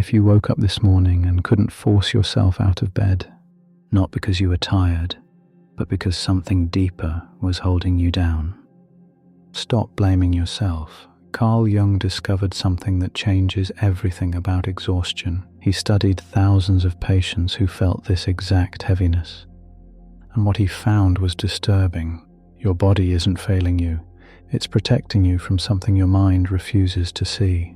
if you woke up this morning and couldn't force yourself out of bed, not because you were tired, but because something deeper was holding you down. Stop blaming yourself. Carl Jung discovered something that changes everything about exhaustion. He studied thousands of patients who felt this exact heaviness. And what he found was disturbing. Your body isn't failing you. It's protecting you from something your mind refuses to see.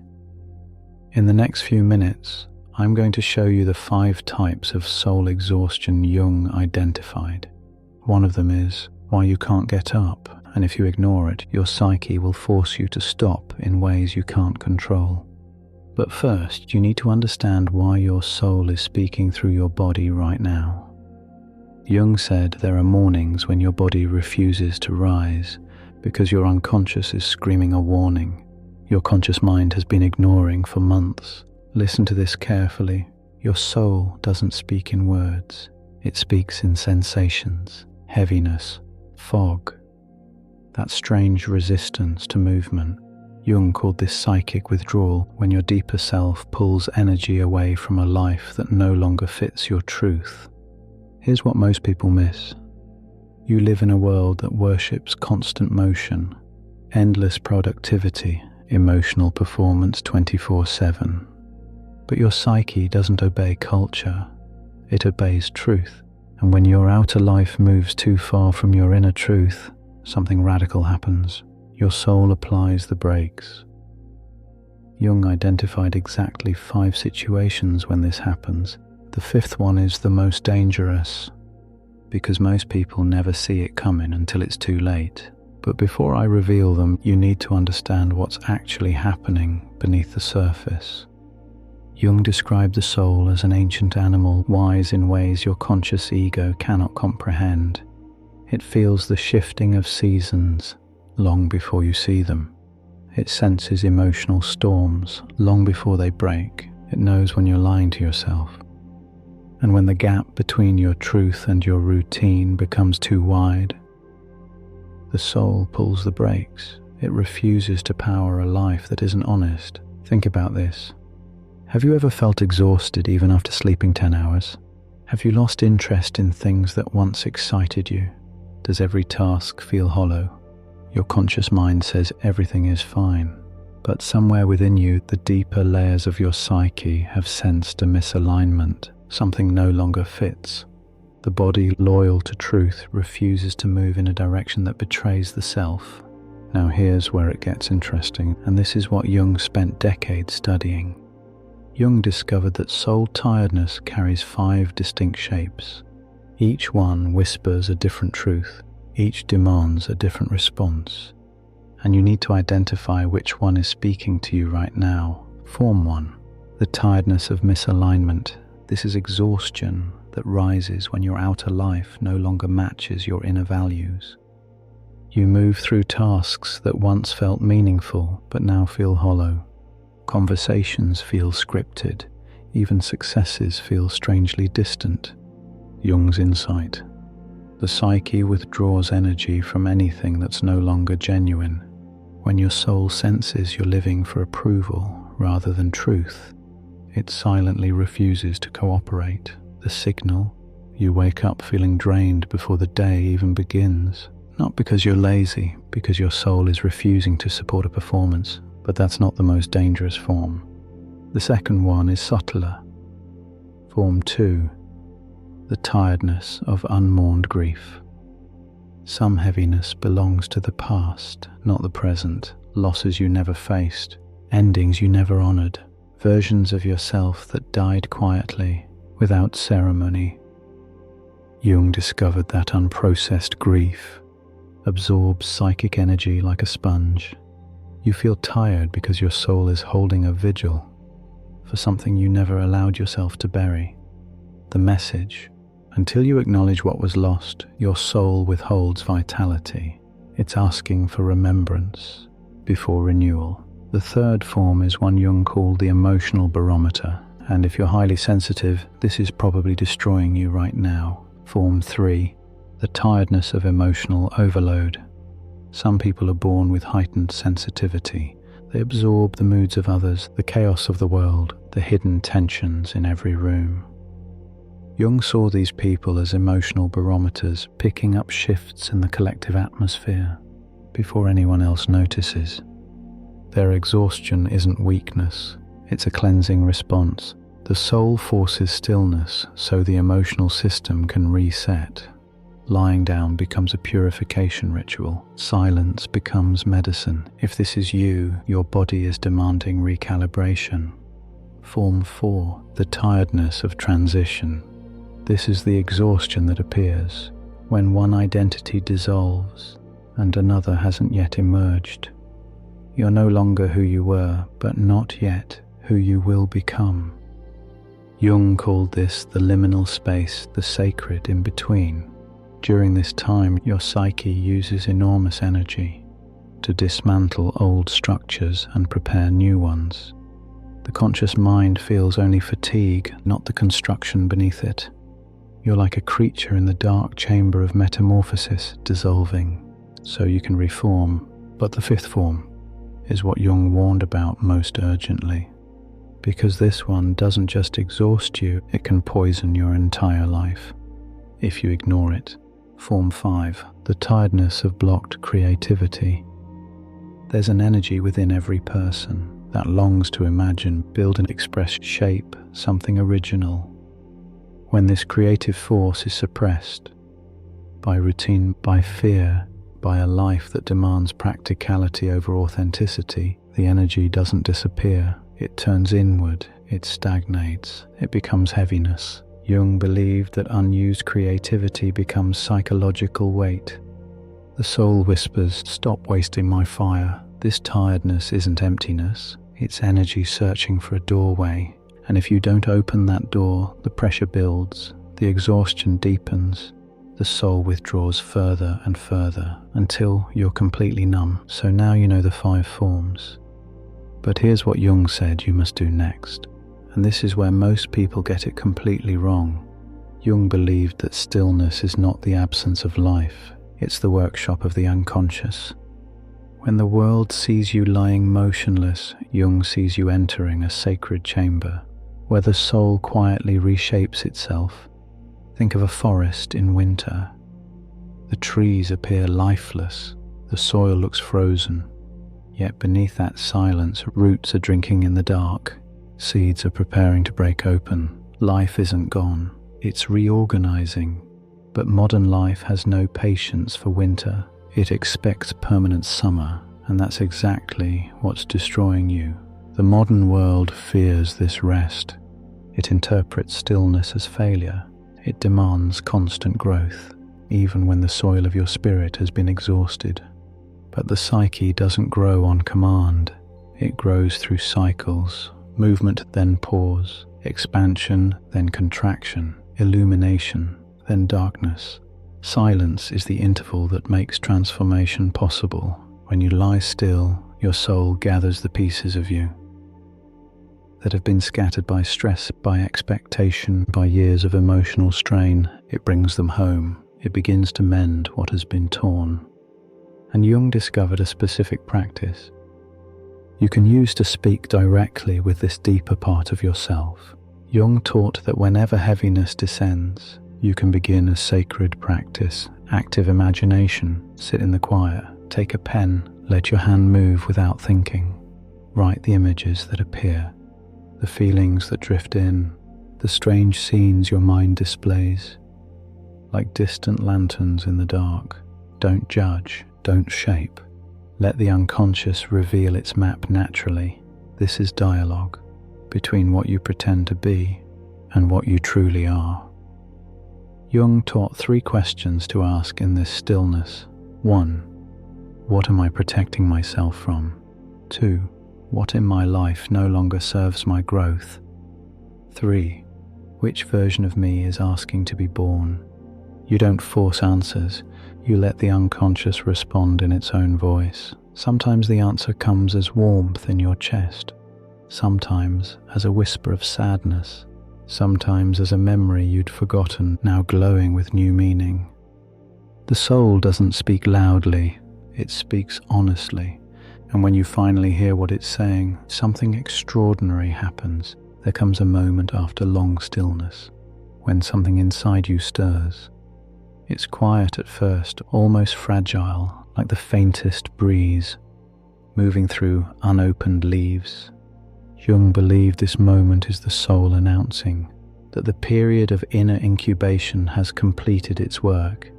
In the next few minutes, I'm going to show you the 5 types of soul exhaustion Jung identified. One of them is why you can't get up, and if you ignore it, your psyche will force you to stop in ways you can't control. But first, you need to understand why your soul is speaking through your body right now. Jung said there are mornings when your body refuses to rise because your unconscious is screaming a warning. Your conscious mind has been ignoring for months. Listen to this carefully. Your soul doesn't speak in words. It speaks in sensations, heaviness, fog. That strange resistance to movement. Jung called this psychic withdrawal, when your deeper self pulls energy away from a life that no longer fits your truth. Here's what most people miss. You live in a world that worships constant motion, endless productivity, emotional performance 24/7. But your psyche doesn't obey culture, it obeys truth. And when your outer life moves too far from your inner truth, something radical happens. Your soul applies the brakes. Jung identified exactly 5 situations when this happens. The 5th one is the most dangerous, because most people never see it coming until it's too late. But before I reveal them, you need to understand what's actually happening beneath the surface. Jung described the soul as an ancient animal, wise in ways your conscious ego cannot comprehend. It feels the shifting of seasons long before you see them. It senses emotional storms long before they break. It knows when you're lying to yourself. And when the gap between your truth and your routine becomes too wide, the soul pulls the brakes. It refuses to power a life that isn't honest. Think about this. Have you ever felt exhausted even after sleeping 10 hours? Have you lost interest in things that once excited you? Does every task feel hollow? Your conscious mind says everything is fine, but somewhere within you, the deeper layers of your psyche have sensed a misalignment. Something no longer fits. The body, loyal to truth, refuses to move in a direction that betrays the self. Now here's where it gets interesting, and this is what Jung spent decades studying. Jung discovered that soul tiredness carries 5 distinct shapes. Each one whispers a different truth. Each demands a different response. And you need to identify which one is speaking to you right now. Form 1. The tiredness of misalignment. This is exhaustion that rises when your outer life no longer matches your inner values. You move through tasks that once felt meaningful but now feel hollow. Conversations feel scripted. Even successes feel strangely distant. Jung's insight. The psyche withdraws energy from anything that's no longer genuine. When your soul senses you're living for approval rather than truth, it silently refuses to cooperate. The signal: you wake up feeling drained before the day even begins. Not because you're lazy, because your soul is refusing to support a performance. But that's not the most dangerous form. The second one is subtler. Form 2. The tiredness of unmourned grief. Some heaviness belongs to the past, not the present. Losses you never faced, endings you never honored, versions of yourself that died quietly, without ceremony. Jung discovered that unprocessed grief absorbs psychic energy like a sponge. You feel tired because your soul is holding a vigil for something you never allowed yourself to bury. The message: until you acknowledge what was lost, your soul withholds vitality. It's asking for remembrance before renewal. The third form is one Jung called the emotional barometer, and if you're highly sensitive, this is probably destroying you right now. Form 3, the tiredness of emotional overload. Some people are born with heightened sensitivity. They absorb the moods of others, the chaos of the world, the hidden tensions in every room. Jung saw these people as emotional barometers, picking up shifts in the collective atmosphere before anyone else notices. Their exhaustion isn't weakness, it's a cleansing response. The soul forces stillness so the emotional system can reset. Lying down becomes a purification ritual. Silence becomes medicine. If this is you, your body is demanding recalibration. Form 4. The tiredness of transition. This is the exhaustion that appears when one identity dissolves and another hasn't yet emerged. You're no longer who you were, but not yet who you will become. Jung called this the liminal space, the sacred in between. During this time, your psyche uses enormous energy to dismantle old structures and prepare new ones. The conscious mind feels only fatigue, not the construction beneath it. You're like a creature in the dark chamber of metamorphosis, dissolving, so you can reform. But the fifth form is what Jung warned about most urgently, because this one doesn't just exhaust you, it can poison your entire life if you ignore it. Form 5. The tiredness of blocked creativity. There's an energy within every person that longs to imagine, build and express, shape something original. When this creative force is suppressed by routine, by fear, by a life that demands practicality over authenticity, the energy doesn't disappear. It turns inward, it stagnates, it becomes heaviness. Jung believed that unused creativity becomes psychological weight. The soul whispers, "Stop wasting my fire." This tiredness isn't emptiness, it's energy searching for a doorway. And if you don't open that door, the pressure builds, the exhaustion deepens, the soul withdraws further and further until you're completely numb. So now you know the 5 forms. But here's what Jung said you must do next. And this is where most people get it completely wrong. Jung believed that stillness is not the absence of life, it's the workshop of the unconscious. When the world sees you lying motionless, Jung sees you entering a sacred chamber, where the soul quietly reshapes itself. Think of a forest in winter. The trees appear lifeless, the soil looks frozen. Yet beneath that silence, roots are drinking in the dark. Seeds are preparing to break open. Life isn't gone, it's reorganizing. But modern life has no patience for winter. It expects permanent summer, and that's exactly what's destroying you. The modern world fears this rest. It interprets stillness as failure. It demands constant growth, even when the soil of your spirit has been exhausted. But the psyche doesn't grow on command. It grows through cycles. Movement, then pause. Expansion, then contraction. Illumination, then darkness. Silence is the interval that makes transformation possible. When you lie still, your soul gathers the pieces of you that have been scattered by stress, by expectation, by years of emotional strain. It brings them home. It begins to mend what has been torn. And Jung discovered a specific practice you can use to speak directly with this deeper part of yourself. Jung taught that whenever heaviness descends, you can begin a sacred practice, active imagination. Sit in the quiet, take a pen, let your hand move without thinking. Write the images that appear, the feelings that drift in, the strange scenes your mind displays. Like distant lanterns in the dark, don't judge, don't shape. Let the unconscious reveal its map naturally. This is dialogue between what you pretend to be and what you truly are. Jung taught 3 questions to ask in this stillness. 1. What am I protecting myself from? 2. What in my life no longer serves my growth? 3. Which version of me is asking to be born? You don't force answers, you let the unconscious respond in its own voice. Sometimes the answer comes as warmth in your chest, sometimes as a whisper of sadness, sometimes as a memory you'd forgotten, now glowing with new meaning. The soul doesn't speak loudly, it speaks honestly. And when you finally hear what it's saying, something extraordinary happens. There comes a moment after long stillness, when something inside you stirs. It's quiet at first, almost fragile, like the faintest breeze, moving through unopened leaves. Jung believed this moment is the soul announcing that the period of inner incubation has completed its work.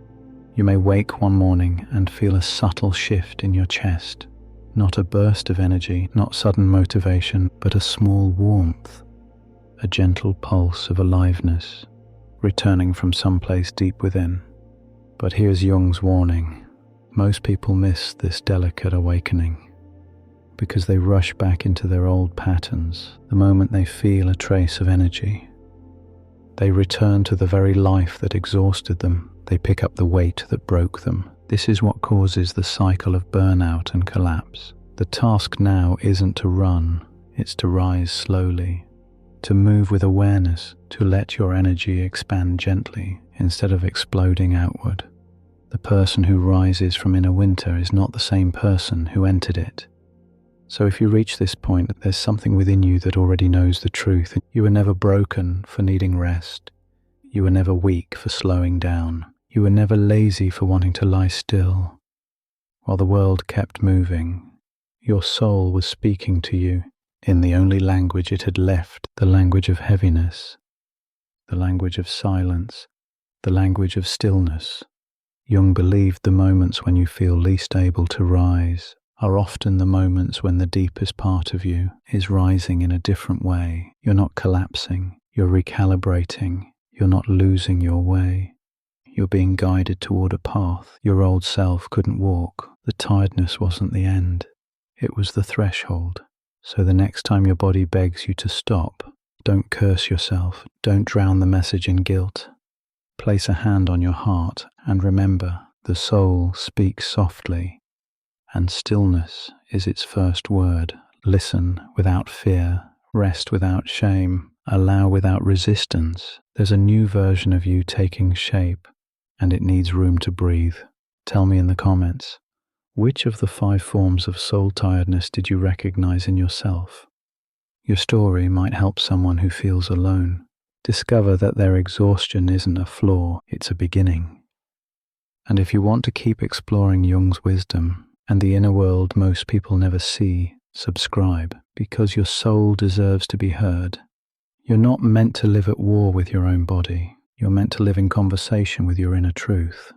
You may wake one morning and feel a subtle shift in your chest, not a burst of energy, not sudden motivation, but a small warmth, a gentle pulse of aliveness, returning from someplace deep within. But here's Jung's warning. Most people miss this delicate awakening because they rush back into their old patterns the moment they feel a trace of energy. They return to the very life that exhausted them. They pick up the weight that broke them. This is what causes the cycle of burnout and collapse. The task now isn't to run, it's to rise slowly, to move with awareness, to let your energy expand gently instead of exploding outward. The person who rises from inner winter is not the same person who entered it. So if you reach this point, there's something within you that already knows the truth. You were never broken for needing rest. You were never weak for slowing down. You were never lazy for wanting to lie still. While the world kept moving, your soul was speaking to you in the only language it had left, the language of heaviness, the language of silence, the language of stillness. Jung believed the moments when you feel least able to rise are often the moments when the deepest part of you is rising in a different way. You're not collapsing, you're recalibrating, you're not losing your way. You're being guided toward a path your old self couldn't walk. The tiredness wasn't the end, it was the threshold. So the next time your body begs you to stop, don't curse yourself, don't drown the message in guilt. Place a hand on your heart and remember, the soul speaks softly, and stillness is its first word. Listen without fear, rest without shame, allow without resistance. There's a new version of you taking shape, and it needs room to breathe. Tell me in the comments, which of the 5 forms of soul tiredness did you recognize in yourself? Your story might help someone who feels alone. Discover that their exhaustion isn't a flaw, it's a beginning. And if you want to keep exploring Jung's wisdom and the inner world most people never see, subscribe, because your soul deserves to be heard. You're not meant to live at war with your own body. You're meant to live in conversation with your inner truth.